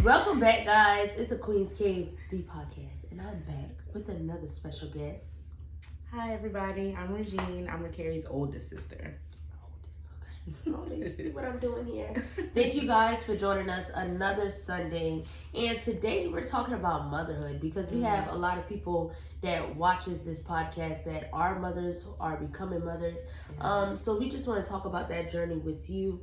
Welcome back, guys. It's a Queen's Cave, the podcast, and I'm back with another special guest. Hi, everybody. I'm Regine. I'm Carrie's oldest sister. Oh, you see what I'm doing here? Thank you guys for joining us another Sunday. And today we're talking about motherhood because we have a lot of people that watches this podcast that are mothers, are becoming mothers. So we just want to talk about that journey with you.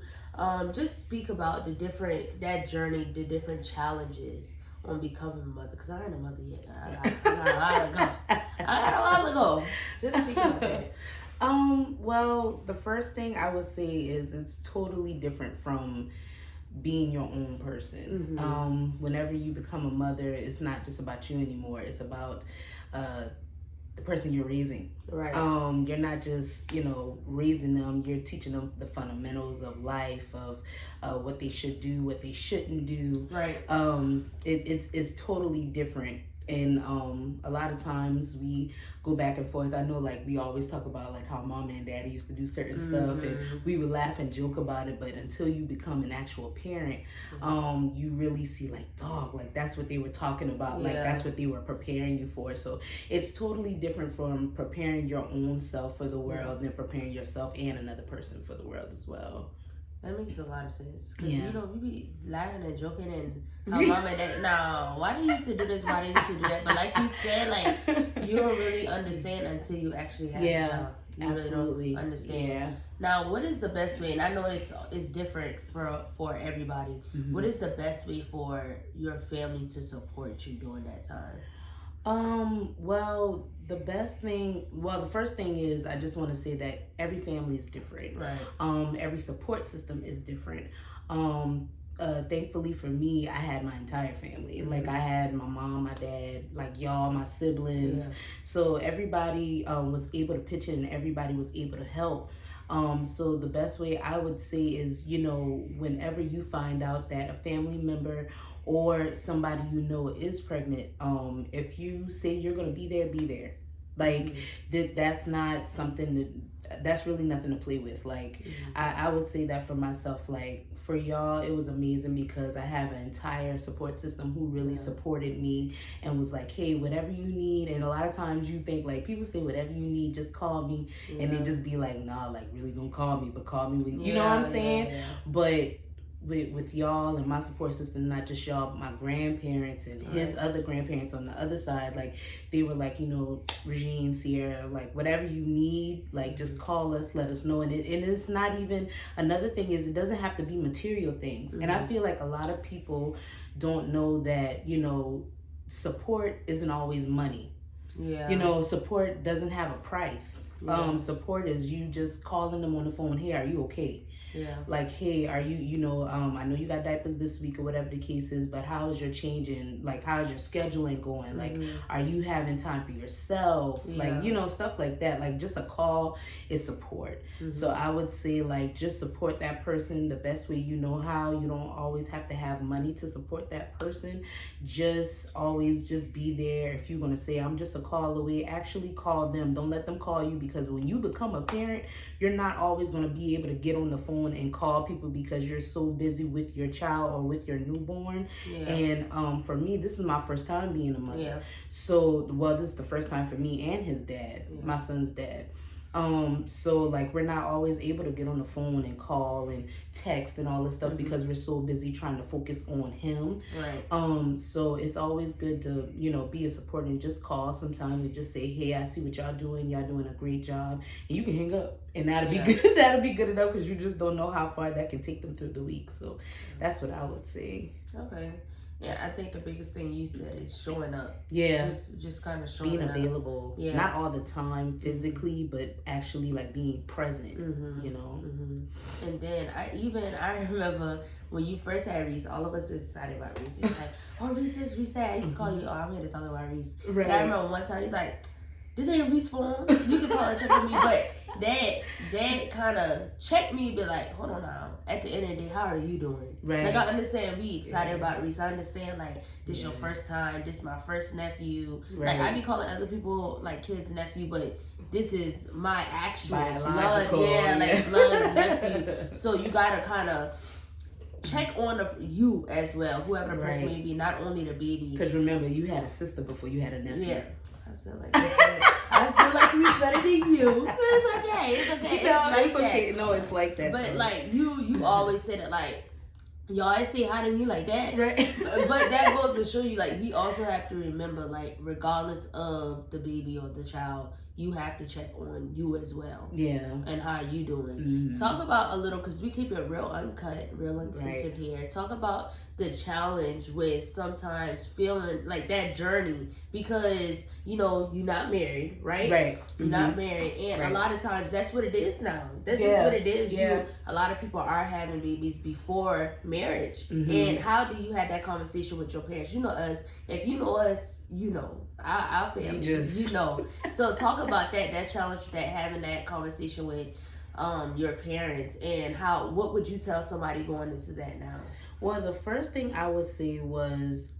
Just speak about that journey, the different challenges on becoming a mother. Because I ain't a mother yet. I got a while to go. Just speak about that. Well, the first thing I would say is it's totally different from being your own person. Whenever you become a mother, it's not just about you anymore. It's about the person you're raising. Right. You're not just, raising them. You're teaching them the fundamentals of life, of what they should do, what they shouldn't do. Right. It's totally different. And a lot of times we go back and forth. I know, like, we always talk about like how mom and daddy used to do certain stuff, and we would laugh and joke about it. But until you become an actual parent, you really see like, dog, like that's what they were talking about. Like that's what they were preparing you for. So it's totally different from preparing your own self for the world than preparing yourself and another person for the world as well. That makes a lot of sense. Because, we be laughing and joking and how mom and dad, no, why do you used to do this? Why do you used to do that? But like you said, like, you don't really understand until you actually have a child. You absolutely. Really don't understand. Yeah. Now, what is the best way? And I know it's different for everybody. What is the best way for your family to support you during that time? Well, the first thing is I just want to say that every family is different. Right. Every support system is different. Thankfully for me, I had my entire family. Like I had my mom, my dad, like y'all, my siblings. Yeah. So everybody was able to pitch in and everybody was able to help. So the best way I would say is, whenever you find out that a family member or somebody is pregnant, if you say you're gonna be there. Like that's not something that's really nothing to play with. Like I would say that for myself. Like for y'all, it was amazing because I have an entire support system who really supported me and was like, hey, whatever you need. And a lot of times you think like people say whatever you need, just call me, and they just be like, nah, like really don't call me, but call me when you know what I'm saying. But with y'all and my support system, not just y'all, but my grandparents and his other grandparents on the other side, like they were like, Regine, Sierra, like whatever you need, like just call us, let us know. And it's not even, another thing is it doesn't have to be material things. And I feel like a lot of people don't know that, support isn't always money. Yeah. Support doesn't have a price. Yeah. Support is you just calling them on the phone, hey, are you okay? Yeah. Like, hey, are you, I know you got diapers this week or whatever the case is, but how is your changing? Like, how's your scheduling going? Like, are you having time for yourself? Yeah. Like, stuff like that. Like, just a call is support. So I would say, like, just support that person the best way you know how. You don't always have to have money to support that person. Just always just be there. If you're going to say, I'm just a call away, actually call them. Don't let them call you, because when you become a parent, you're not always going to be able to get on the phone and call people because you're so busy with your child or with your newborn. And for me, this is my first time being a mother. So this is the first time for me and his dad, my son's dad. So like we're not always able to get on the phone and call and text and all this stuff because we're so busy trying to focus on him. Right. So it's always good to, be a support and just call sometimes and just say, hey, I see what y'all doing a great job. And you can hang up and that'll be good. That'll be good enough because you just don't know how far that can take them through the week. So that's what I would say. Okay. Yeah, I think the biggest thing you said is showing up. Yeah. Just kind of showing being up. available. Yeah. Not all the time physically, but actually like being present, And then I remember when you first had Reese, all of us were excited about Reese. We were like, oh, Reese. I used to call you, I'm here to talk about Reese. Right. And I remember one time he's like, this ain't Reese phone. You can call and check on me. But that kind of checked me, be like, hold on now. At the end of the day, how are you doing? Right. Like, I understand we excited about Reese. I understand, like, this your first time. This my first nephew. Right. Like, I be calling other people, like, kids nephew, but this is my actual blood. Yeah, like, blood nephew. So you got to kind of check on you as well, whoever the person Right. may be, not only the baby. Because remember, you had a sister before you had a nephew. Yeah. I feel like he's better than you. But it's okay. It's okay. No, it's like it's okay. that. No, it's like that. But though. like you always say that like y'all always say hi to me like that. Right. But that goes to show you like we also have to remember like regardless of the baby or the child, you have to check on you as well. Yeah. And how you doing. Mm-hmm. Talk about a little, because we keep it real uncut, real uncensored here. Talk about the challenge with sometimes feeling like that journey, because you know you're not married, right? Right. You're not married, and a lot of times that's what it is now. That's just what it is. A lot of people are having babies before marriage. And how do you have that conversation with your parents? You know us. If you know us, you know our family. You know. So talk about that challenge, that having that conversation with your parents, and what would you tell somebody going into that now? Well, the first thing I would say was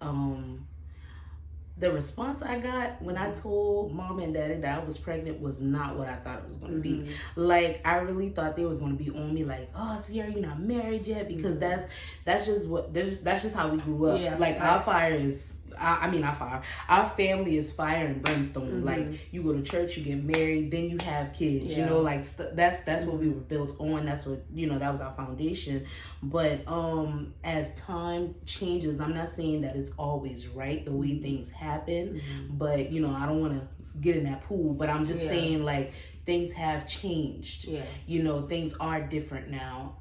the response I got when I told mom and daddy that I was pregnant was not what I thought it was going to be. Like, I really thought they was going to be on me like, oh, Sierra, you're not married yet, because that's just how we grew up. Yeah, like, our fire is, our family is fire and brimstone. Like, you go to church, you get married, then you have kids. You know, like that's what we were built on. That's what, that was our foundation. But as time changes, I'm not saying that it's always right the way things happen. But I don't want to get in that pool. But I'm just saying, like, things have changed. Things are different now.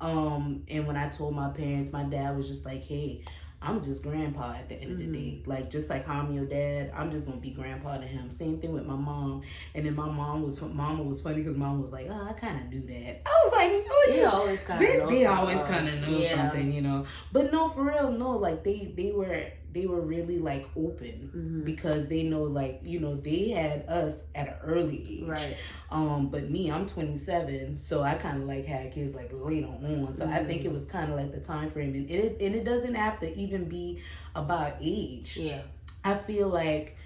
And when I told my parents, my dad was just like, hey, I'm just grandpa at the end of the day. Like, just like how I'm your dad, I'm just gonna be grandpa to him. Same thing with my mom. And then mama was funny because mom was like, oh, I kind of knew that. I was like, no, they always kind of know. They always kind of know something, But no, for real, no. Like they were really like open because they know, like, they had us at an early age. Right. But me, I'm 27, so I kind of like had kids like later on. So I think it was kind of like the time frame, and it doesn't have to even be about age. Yeah. I feel like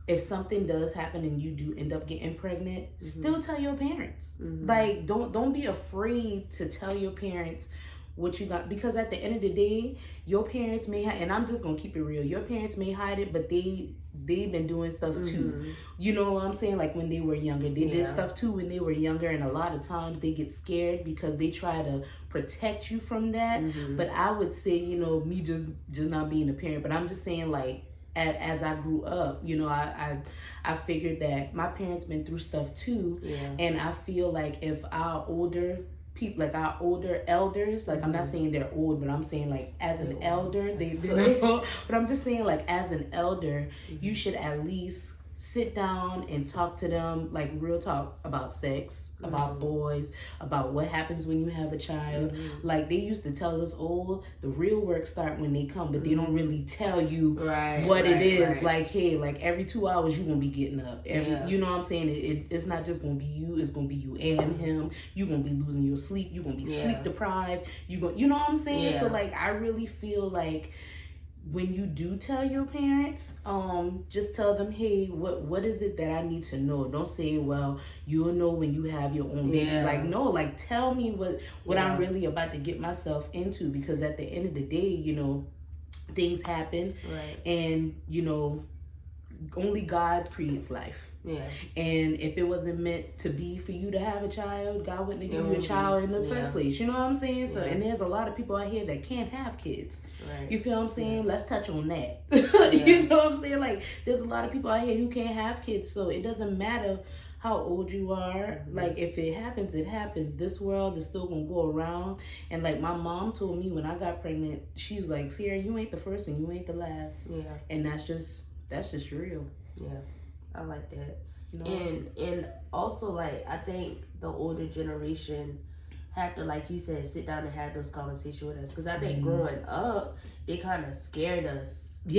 if something does happen and you do end up getting pregnant, still tell your parents. Like, don't be afraid to tell your parents what you got, because at the end of the day, your parents may and I'm just gonna keep it real, your parents may hide it, but they've been doing stuff too. You know what I'm saying? Like, when they were younger, they did stuff too when they were younger, and a lot of times they get scared because they try to protect you from that. But I would say, me just not being a parent, but I'm just saying, like, as I grew up, I figured that my parents been through stuff too. And I feel like if our older people, like our older elders, like I'm not saying they're old, but I'm saying, like, as an elder, but I'm just saying, like, as an elder, you should at least sit down and talk to them, like, real talk about sex, about boys, about what happens when you have a child. Like, they used to tell us, oh, the real work start when they come, but they don't really tell you what it is. Like, hey, like, every 2 hours you gonna be getting up. You know what I'm saying? It's not just gonna be you, it's gonna be you and him. You gonna be losing your sleep. You gonna be sleep deprived. You know what I'm saying? So, like, I really feel like when you do tell your parents, just tell them, hey, what is it that I need to know? Don't say, well, you'll know when you have your own baby. Like, no, like, tell me what I'm really about to get myself into, because at the end of the day, things happen, and only God creates life. And if it wasn't meant to be for you to have a child, God wouldn't have given you a child in the first place. You know what I'm saying? So, and there's a lot of people out here that can't have kids. You feel what I'm saying? Let's touch on that. You know what I'm saying? Like, there's a lot of people out here who can't have kids, so it doesn't matter how old you are. Like, if it happens, it happens. This world is still gonna go around. And like my mom told me when I got pregnant, she's like, Sierra, you ain't the first and you ain't the last. And that's just real. I like that. And also, like, I think the older generation have to, like you said, sit down and have those conversations with us, because I think growing up, they kind of scared us. And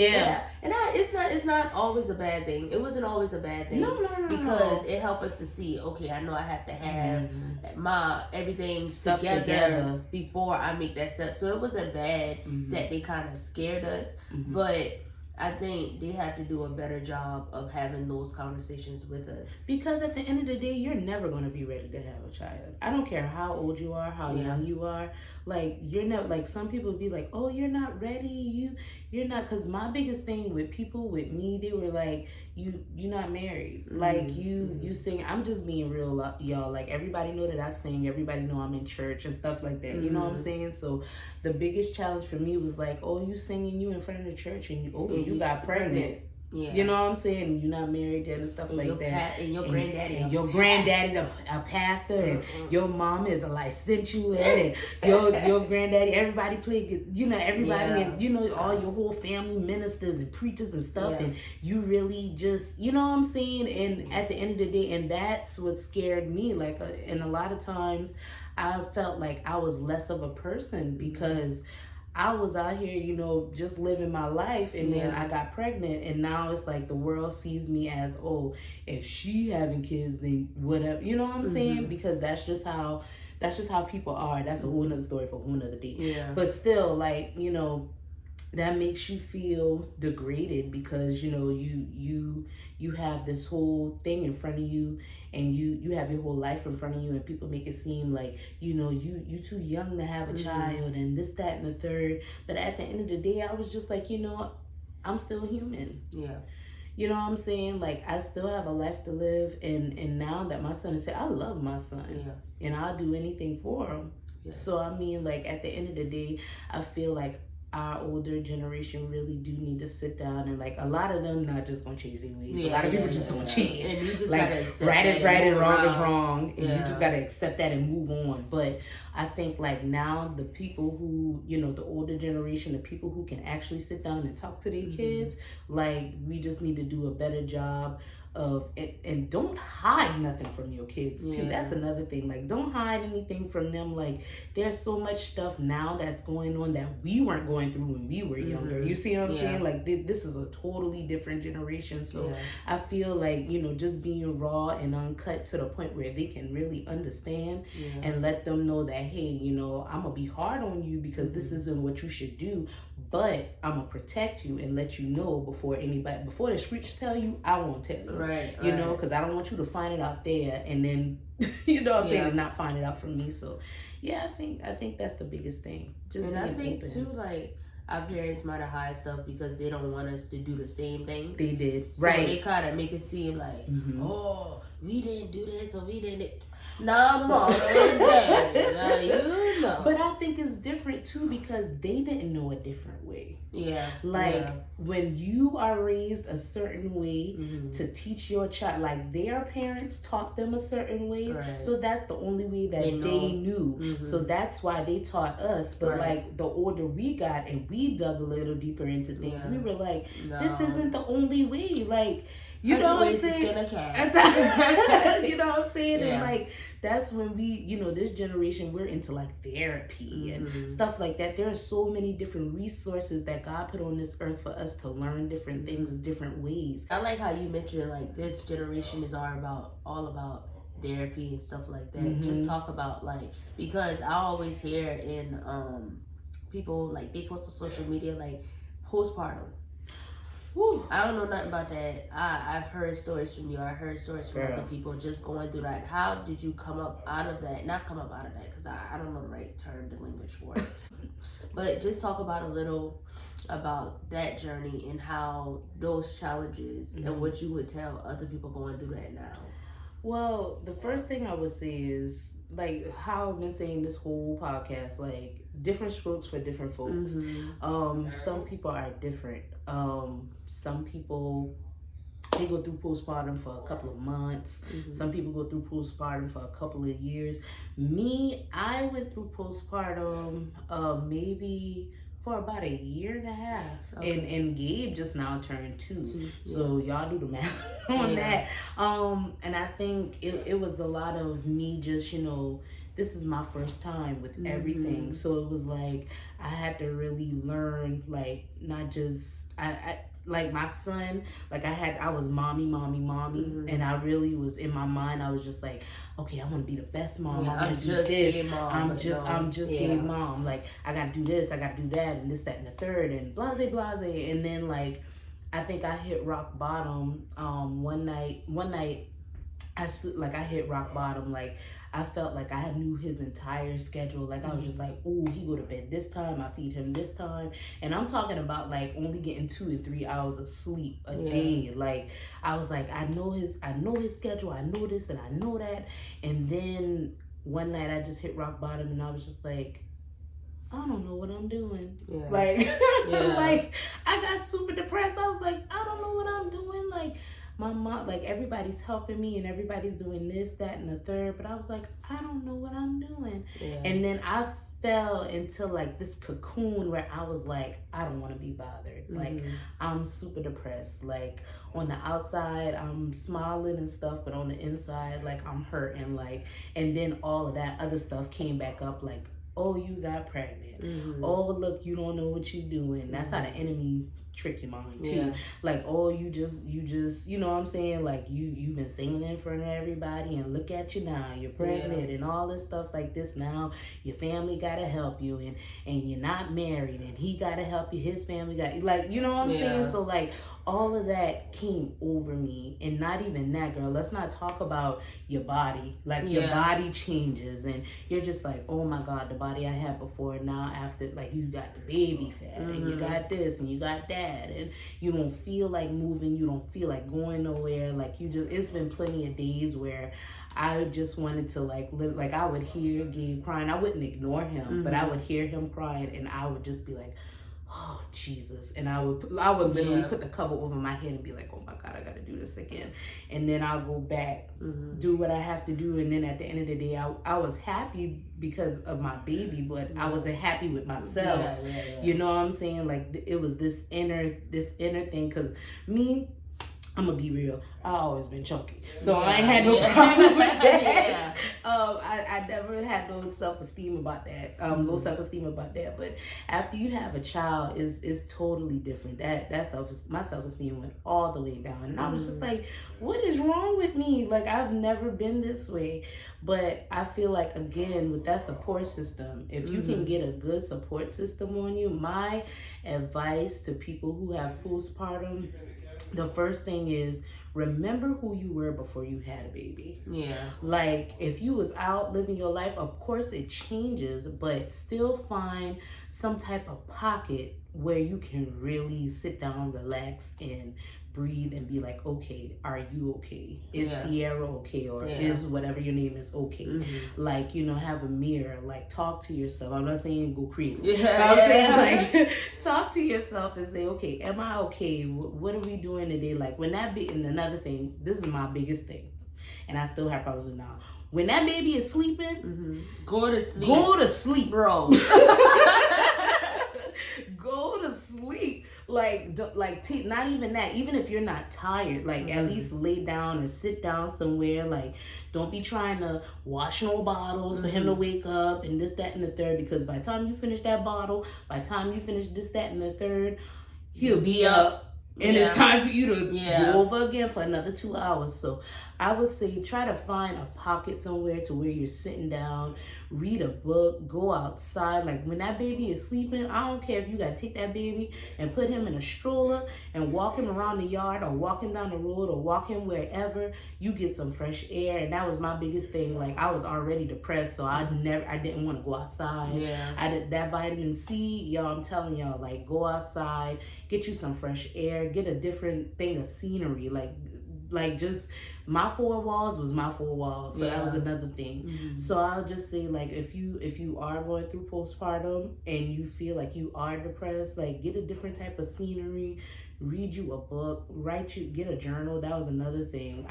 it's not always a bad thing. It wasn't always a bad thing. No. Because it helped us to see, okay, I know I have to have my everything Stuff together before I make that step. So it wasn't bad that they kind of scared us. But I think they have to do a better job of having those conversations with us. Because at the end of the day, you're never going to be ready to have a child. I don't care how old you are, how young you are. Like, you're not, like, some people be like, oh, you're not ready. You're not, because my biggest thing with people, with me, they were like, you're not married. Like, you sing. I'm just being real, y'all. Like, everybody know that I sing. Everybody know I'm in church and stuff like that. You know what I'm saying? So the biggest challenge for me was like, oh, you singing, you in front of the church, and you got pregnant. Yeah. You know what I'm saying? And you're not married yet and stuff and like that. And your granddaddy. And your granddaddy a pastor. And your mom is a licentiate. And your granddaddy, everybody play, you know, everybody, and, you know, all your whole family ministers and preachers and stuff. And you really just, you know what I'm saying? And at the end of the day, and that's what scared me. Like, and a lot of times I felt like I was less of a person because I was out here, you know, just living my life, and then I got pregnant, and now it's like the world sees me as, oh, if she having kids, then whatever, you know what I'm saying? Because that's just how people are. That's a whole nother story for a whole nother day. Yeah. But still, like, you know, that makes you feel degraded because, you know, you have this whole thing in front of you, and you have your whole life in front of you, and people make it seem like, you know, you too young to have a child, and this, that, and the third. But at the end of the day, I was just like, you know, I'm still human. Yeah. You know what I'm saying? Like, I still have a life to live, and now that my son is here, I love my son, and I'll do anything for him. Yeah. So, I mean, like, at the end of the day, I feel like our older generation really do need to sit down, and like a lot of them not just gonna change their ways. A lot of people just don't change. And you just like, gotta accept right is right and wrong is wrong, and you just gotta accept that and move on. But I think like now the people who, you know, the older generation, the people who can actually sit down and talk to their kids, like we just need to do a better job of it, and don't hide nothing from your kids too. That's another thing. Like, don't hide anything from them. Like, there's so much stuff now that's going on that we weren't going through when we were younger. You see what I'm saying? Like, this is a totally different generation. So I feel like, you know, just being raw and uncut to the point where they can really understand and let them know that, hey, you know, I'm gonna be hard on you because this isn't what you should do, but I'm gonna protect you and let you know before the streets tell you, I won't tell you. Right. You know, because I don't want you to find it out there and then, you know what I'm saying, and not find it out from me. So, yeah, I think that's the biggest thing. Just and being I think open. too, like, our parents might have hide stuff because they don't want us to do the same thing. They did. So they kind of make it seem like, oh, we didn't do this or we didn't. Nah, mom and daddy. Now you know. But I think it's different too because they didn't know a different way. Yeah. Like when you are raised a certain way to teach your child, like their parents taught them a certain way. Right. So that's the only way that they knew. So that's why they taught us. But like the older we got and we dug a little deeper into things, we were like, this isn't the only way. Like, you know what I'm saying? You know what I'm saying? And like, that's when we, you know, this generation, we're into like therapy and stuff like that. There are so many different resources that God put on this earth for us to learn different things, different ways. I like how you mentioned like this generation is all about therapy and stuff like that. Just talk about like, because I always hear in people like they post on social media like postpartum. Whew. I don't know nothing about that. I've heard stories from you. I heard stories from other people just going through that. How did you come up out of that? Not come up out of that because I don't know the right term, the language for it. But just talk about a little about that journey and how those challenges and what you would tell other people going through that now. Well, the first thing I would say is like how I've been saying this whole podcast, like different strokes for different folks. Some people are different. Some people, they go through postpartum for a couple of months. Some people go through postpartum for a couple of years. Me, I went through postpartum maybe for about a year and a half. And Gabe just now turned 2. So y'all do the math on that. And I think it was a lot of me just, you know, this is my first time with everything. So it was like, I had to really learn, like, not just, I like my son, like I was mommy. And I really was in my mind, I was just like, okay, I want to be the best mom. I want to do this. I'm just a mom. Like, I got to do this, I got to do that, and this, that, and the third, and blase. And then like, I think I hit rock bottom one night. I hit rock bottom. Like, I felt like I knew his entire schedule. Like, I was just like, oh, he go to bed this time, I feed him this time. And I'm talking about like only getting 2 to 3 hours of sleep a day. Like, I was like, I know his schedule, I know this and I know that. And then one night I just hit rock bottom, and I was just like, I don't know what I'm doing. Yeah. Like, like, I got super depressed. I was like, I don't know what I'm doing. Like, my mom, like, everybody's helping me and everybody's doing this, that, and the third. But I was like, I don't know what I'm doing. Yeah. And then I fell into like this cocoon where I was like, I don't want to be bothered. Like, I'm super depressed. Like, on the outside, I'm smiling and stuff, but on the inside, like, I'm hurting. Like, and then all of that other stuff came back up, like, oh, you got pregnant. Oh, look, you don't know what you're doing. That's how the enemy trick your mind too. Yeah. Like, oh, you just, you know what I'm saying? Like, you've been singing in front of everybody, and look at you now, you're pregnant and all this stuff like this. Now your family gotta help you, and you're not married, and he gotta help you, his family got, like, you know what I'm saying? So like, all of that came over me. And not even that, girl, let's not talk about your body. Like, your body changes, and you're just like, oh my God, the body I had before, now after, like, you got the baby fat, and you got this, and you got that, and you don't feel like moving, you don't feel like going nowhere. Like, you just, it's been plenty of days where I just wanted to like I would hear Gabe crying. I wouldn't ignore him, but I would hear him crying, and I would just be like, oh Jesus. And I would literally put the cover over my head and be like, oh my God, I gotta do this again. And then I'll go back, do what I have to do. And then at the end of the day, I was happy because of my baby, but I wasn't happy with myself. You know what I'm saying? Like, it was this inner thing. Cause me, I'm gonna be real, I always been chunky, so I ain't had no problem with that. I never had no self-esteem about that, low self-esteem about that. But after you have a child, is totally different. My self-esteem went all the way down, and I was just like, what is wrong with me? Like, I've never been this way. But I feel like, again, with that support system, if you can get a good support system on you, my advice to people who have postpartum, the first thing is, remember who you were before you had a baby. Yeah. Like, if you was out living your life, of course it changes, but still find some type of pocket where you can really sit down, relax, and breathe and be like, okay, are you okay? Is Sierra okay? Or is whatever your name is okay? Like, you know, have a mirror, like, talk to yourself. I'm not saying go crazy. I'm saying, like, talk to yourself and say, okay, am I okay? What are we doing today? Like, when that and another thing, this is my biggest thing, and I still have problems with now. When that baby is sleeping, go to sleep. Go to sleep, bro. Go to sleep. Like, not even that. Even if you're not tired, like, at least lay down or sit down somewhere. Like, don't be trying to wash no bottles for him to wake up and this, that, and the third. Because by the time you finish that bottle, by the time you finish this, that, and the third, he'll be up. And it's time for you to go over again for another 2 hours. So I would say try to find a pocket somewhere to where you're sitting down, read a book, go outside. Like, when that baby is sleeping, I don't care if you got to take that baby and put him in a stroller and walk him around the yard, or walk him down the road, or walk him wherever. You get some fresh air. And that was my biggest thing. Like, I was already depressed, so I didn't want to go outside. That vitamin C, y'all, I'm telling y'all, like, go outside, get you some fresh air, get a different thing of scenery. Like just my 4 walls was my 4 walls. So that was another thing. So I'll just say, like, if you are going through postpartum and you feel like you are depressed, like, get a different type of scenery, read you a book, get a journal. That was another thing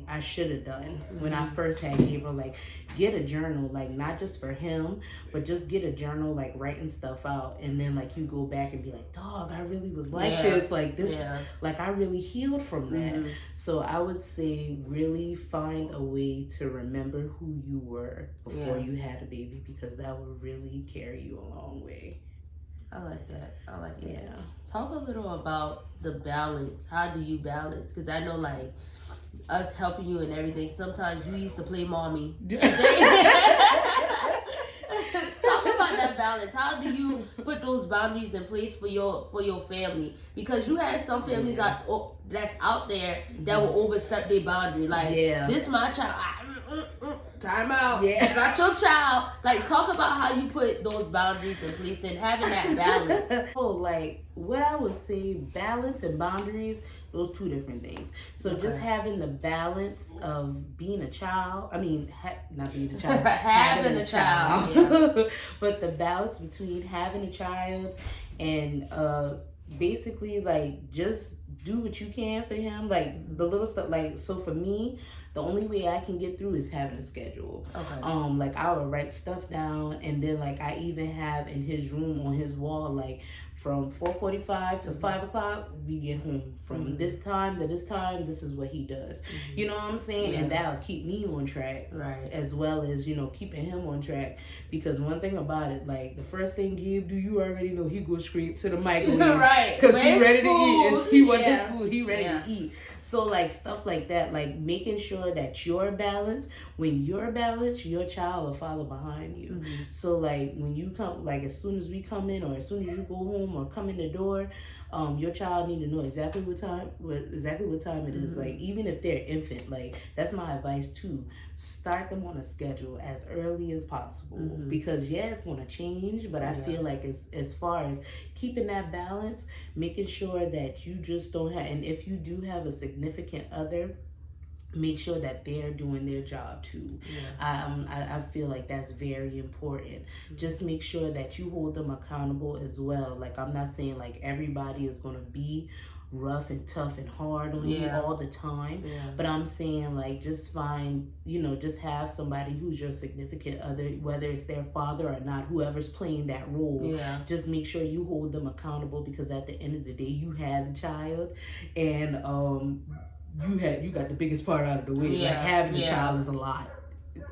I should have done when I first had Gabriel. Like, get a journal, like, not just for him, but just get a journal, like, writing stuff out. And then, like, you go back and be like, dog, I really was like this, like this, like, I really healed from that. So I would say really find a way to remember who you were before you had a baby, because that will really carry you a long way. I like that. Yeah. Talk a little about the balance. How do you balance? Because I know, like, us helping you and everything, sometimes we used to play mommy. Talk about that balance? How do you put those boundaries in place for your family? Because you have some families that's out there that will overstep their boundary. Like, this my child. Time out. It's not your child. Like, talk about how you put those boundaries in place and having that balance. Like, what I would say, balance and boundaries, those two different things. So just having the balance of being a child. I mean, not being a child. having a child. But the balance between having a child and basically, like, just do what you can for him. Like, the little stuff. Like, so for me, the only way I can get through is having a schedule. Like, I would write stuff down, and then, like, I even have in his room on his wall, like, from 4:45 to 5 o'clock, we get home. From this time to this time, this is what he does. You know what I'm saying? And that'll keep me on track, as well as, you know, keeping him on track. Because one thing about it, like, the first thing Gabe do, you already know he goes straight to the microwave. Because he ready to eat. He want his food. He ready to eat. So, like, stuff like that, like, making sure that you're balanced. When you're balanced, your child will follow behind you. So, like, when you come, like, as soon as we come in, or as soon as you go home or come in the door, your child need to know exactly what time it is. Like, even if they're infant, like, that's my advice too. Start them on a schedule as early as possible, because it's going to change, but I feel like as far as keeping that balance, making sure that you just don't have, and if you do have a significant other, make sure that they're doing their job too. I feel like that's very important. Just make sure that you hold them accountable as well. Like, I'm not saying like everybody is going to be rough and tough and hard on you all the time, but I'm saying, like, just find, you know, just have somebody who's your significant other, whether it's their father or not, whoever's playing that role. Just make sure you hold them accountable, because at the end of the day, you had the child, and you got the biggest part out of the way. Like, having a child is a lot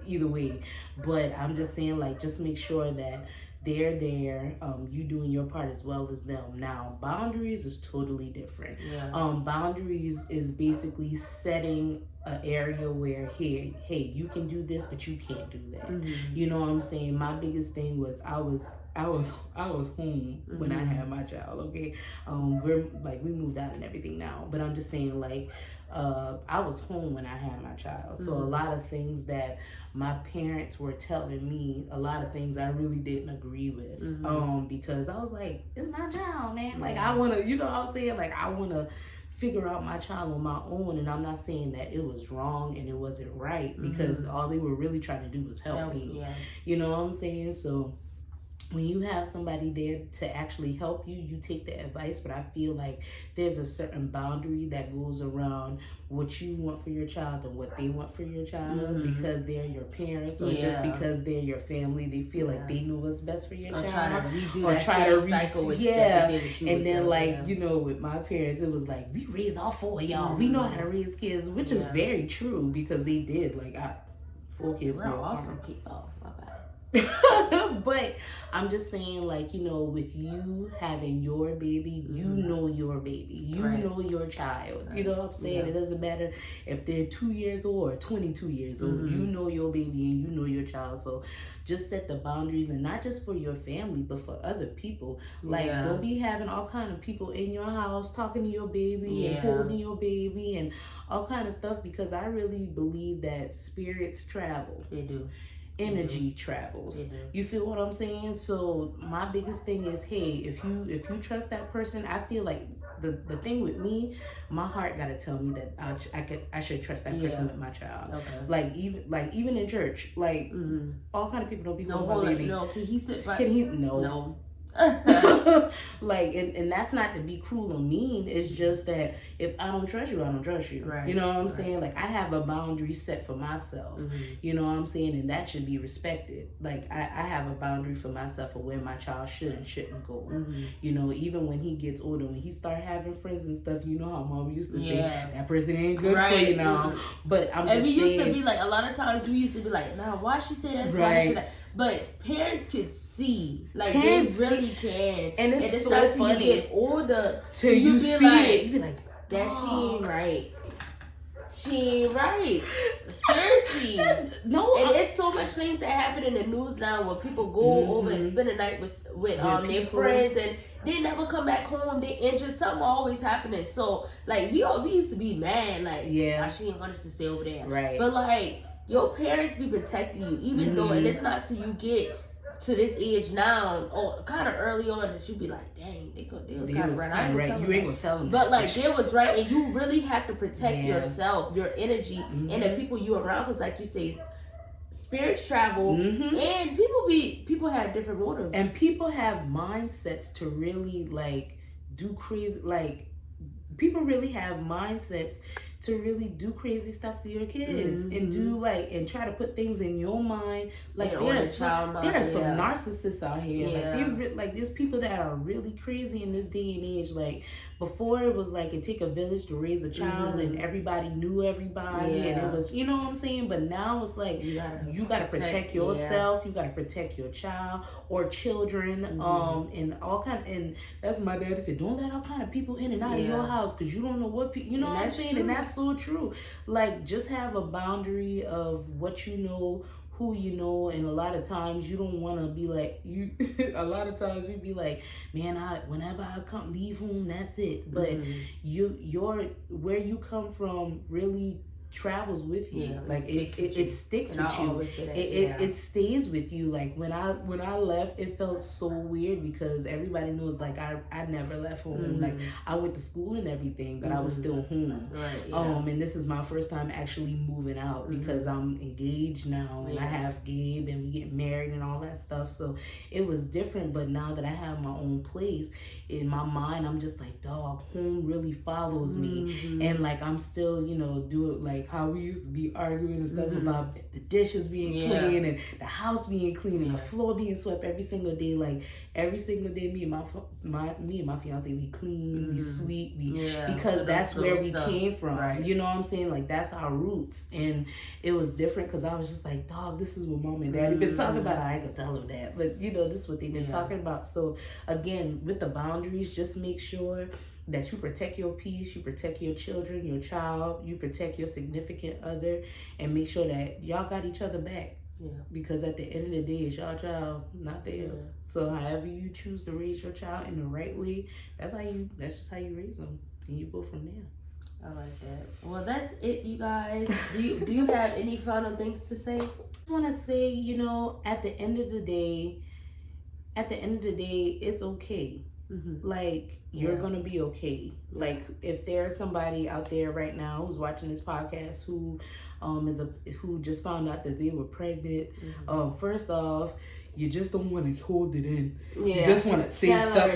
either way. But I'm just saying, like, just make sure that they're there, you doing your part as well as them. Now, boundaries is totally different. Boundaries is basically setting an area where, hey, you can do this, but you can't do that. You know what I'm saying? My biggest thing was I was home when I had my child. Okay, we moved out and everything now, but I'm just saying, like, I was home when I had my child. So a lot of things that my parents were telling me, a lot of things I really didn't agree with, because I was like, it's my child, man. Like, I want to, you know what I'm saying? Like, I want to figure out my child on my own, and I'm not saying that it was wrong and it wasn't right, because all they were really trying to do was help me. You know what I'm saying? So when you have somebody there to actually help you, you take the advice, but I feel like there's a certain boundary that goes around what you want for your child and what they want for your child, because they're your parents, or just because they're your family, they feel like they know what's best for your child. Try to cycle with and then, like, you know, with my parents, it was like, we raised all four of y'all. We know how to raise kids, which is very true, because they did. Like, 4 kids were awesome people. But I'm just saying, like, you know, with you having your baby, you know your baby, you know your child, you know what I'm saying? It doesn't matter if they're 2 years old or 22 years old, you know your baby and you know your child. So just set the boundaries, and not just for your family, but for other people. Like, don't be having all kind of people in your house talking to your baby and holding your baby and all kind of stuff, because I really believe that spirits travel. They do. Energy travels. You feel what I'm saying? So my biggest thing is, hey, if you trust that person, I feel like the thing with me, my heart gotta tell me that I should trust that person with my child. Like even in church, like all kind of people don't be going my baby. No, can he sit by? Can he? No. Like, and that's not to be cruel or mean. It's just that if I don't trust you, I don't trust you. You know what I'm saying? Like, I have a boundary set for myself. You know what I'm saying? And that should be respected. Like, I have a boundary for myself of where my child should and shouldn't go. You know, even when he gets older, when he start having friends and stuff, you know how mom used to say, that person ain't good for you now. But I'm just saying. And we used to be like, a lot of times we used to be like, nah, why she say that? Why should I? But parents can see, like, they really can. And it's so not funny. Till you get older, till you be like, it. You be like, that she ain't right. She ain't right. Seriously. No, and there's so much things that happen in the news now where people go over and spend the night with their friends and they never come back home. They injured. Something always happening. So like we used to be mad. Like she didn't want us to stay over there. Right. But like your parents be protecting you, even though and it's not till you get to this age now, or kind of early on, that you be like, dang, they was kind of right. I ain't right. You ain't gonna tell them. But like, they was right, and you really have to protect yourself, your energy, and the people you around, because like you say, spirits travel, and people have different motives, and people have mindsets to really like do crazy. Like people really have mindsets to really do crazy stuff to your kids and do like and try to put things in your mind. Like there are some narcissists out here. Like there's people that are really crazy in this day and age. Like before it was like it take a village to raise a child and everybody knew everybody and it was, you know what I'm saying? But now it's like you gotta protect yourself, you gotta protect your child or children, and all kind of, and that's what my daddy said, don't let all kind of people in and out of your house because you don't know what people, you know what I'm saying? True. And that's so true. Like just have a boundary of what you know, who you know, and a lot of times you don't want to be like you. A lot of times we be like, man, whenever I leave home, that's it. But where you come from really travels with you. Like it sticks with you. It stays with you. Like when I left, it felt so weird because everybody knows like I never left home. Like I went to school and everything, but I was still home. Right. And this is my first time actually moving out because I'm engaged now and I have Gabe and we get married and all that stuff. So it was different. But now that I have my own place, in my mind I'm just like, dog, home really follows me. And like I'm still, you know, doing like how we used to be arguing and stuff about the dishes being clean and the house being clean and the floor being swept every single day. Like every single day, me and my fiance, we clean, we sweep, because so that's where we came from. Right. You know what I'm saying? Like that's our roots. And it was different because I was just like, dog, this is what mom and daddy been talking about. I ain't gonna tell them that, but you know, this is what they've been talking about. So again, with the boundaries, just make sure that you protect your peace, you protect your children, your child, you protect your significant other, and make sure that y'all got each other back. Yeah. Because at the end of the day, it's y'all child, not theirs. So however you choose to raise your child in the right way, that's just how you raise them, and you go from there. I like that. Well, that's it, you guys. Do you have any final things to say? I want to say, you know, at the end of the day, it's okay. Like you're gonna be okay. Like if there's somebody out there right now who's watching this podcast who who just found out that they were pregnant, first off, you just don't want to hold it in. You just want to say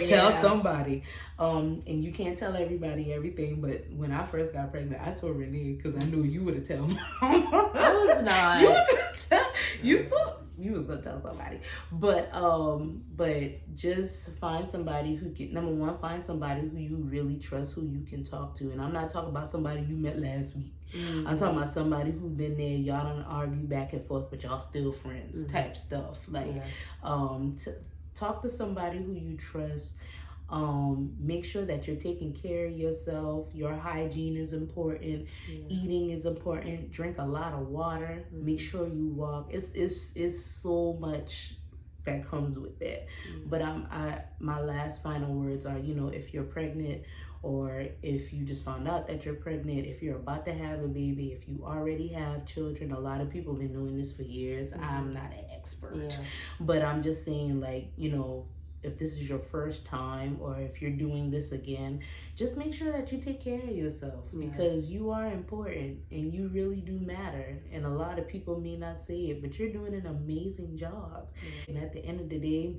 tell somebody. And you can't tell everybody everything, but when I first got pregnant, I told Renee because I knew you would have told Mom. I was not. You was gonna tell somebody, but just find somebody who can. Number one, find somebody who you really trust, who you can talk to. And I'm not talking about somebody you met last week. I'm talking about somebody who been there. Y'all don't argue back and forth, but y'all still friends. Type stuff. Like, talk to somebody who you trust. Make sure that you're taking care of yourself. Your hygiene is important. Eating is important. Drink a lot of water. Make sure you walk. It's so much that comes with that. But my last final words are, you know, if you're pregnant or if you just found out that you're pregnant, if you're about to have a baby, if you already have children, a lot of people have been doing this for years. I'm not an expert, but I'm just saying, like, you know, if this is your first time or if you're doing this again, just make sure that you take care of yourself because you are important and you really do matter. And a lot of people may not say it, but you're doing an amazing job. And at the end of the day,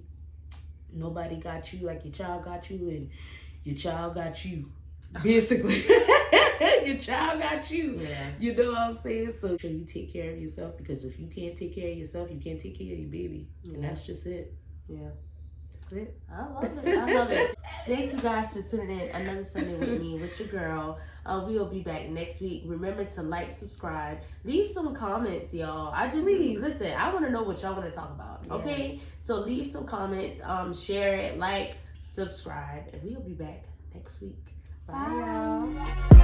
nobody got you like your child got you, and your child got you. Basically, your child got you. You know what I'm saying? So make sure you take care of yourself, because if you can't take care of yourself, you can't take care of your baby. And that's just it. I love it. Thank you guys for tuning in another Sunday with me, with your girl. We will be back next week. Remember to like, subscribe, leave some comments, y'all. Listen, I want to know what y'all want to talk about. Okay, so leave some comments, share it, like, subscribe, and we'll be back next week. Bye.